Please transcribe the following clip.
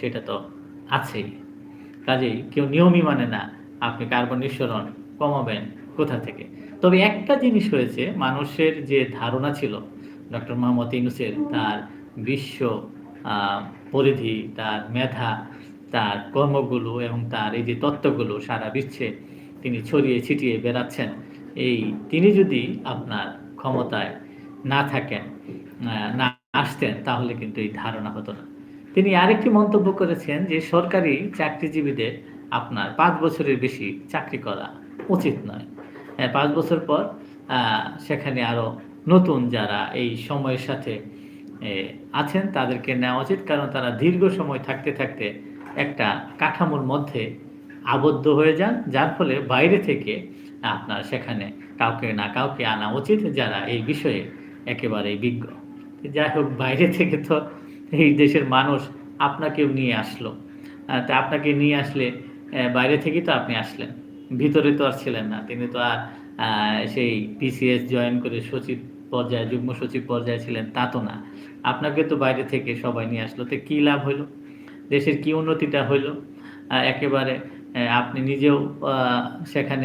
সেটা তো আছেই। কাজেই কেউ নিয়মই মানে না। আপনি কার্বন নিঃসরণ কমাবেন কোথা থেকে? তবে একটা জিনিস হয়েছে, মানুষের যে ধারণা ছিল ডক্টর মোহাম্মদ ইউনূসের, তার বিশ্ব আ পরিধি, তার মেধা, তার কর্মগুলো এবং তার এই যে তত্ত্বগুলো সারা বিশ্বে তিনি ছড়িয়ে ছিটিয়ে বেড়াচ্ছেন। এই তিনি যদি আপনার ক্ষমতায় না থাকেন, না আসতেন, তাহলে কিন্তু এই ধারণা হতো না। তিনি আরেকটি মন্তব্য করেছেন যে সরকারি চাকরিজীবীদের আপনার ৫ বছরের বেশি চাকরি করা উচিত নয়। ৫ বছর পর আ সেখানে আরো নতুন যারা এই সময়ের সাথে এ আছেন তাদেরকে নেওয়া উচিত। কারণ তারা দীর্ঘ সময় থাকতে, থাকতে একটা কাঠামোর মধ্যে আবদ্ধ হয়ে যান। যার ফলে বাইরে থেকে আপনার সেখানে কাউকে না কাউকে আনা উচিত যারা এই বিষয়ে একেবারেই বিজ্ঞ। যাই হোক, বাইরে থেকে তো এই দেশের মানুষ আপনাকেও নিয়ে আসলো। তা আপনাকে নিয়ে আসলে বাইরে থেকেই তো আপনি আসলেন। ভিতরে তো আর ছিলেন না। তিনি তো আর আ সেই বিসিএস জয়েন করে সচিব পর্যায়ে, যুগ্ম সচিব পর্যায়ে ছিলেন তা তো না। আপনাকে তো বাইরে থেকে সবাই নিয়ে আসলো। তো কি লাভ হইল? দেশের কি উন্নতিটা হইল? একেবারে আপনি নিজেও আ সেখানে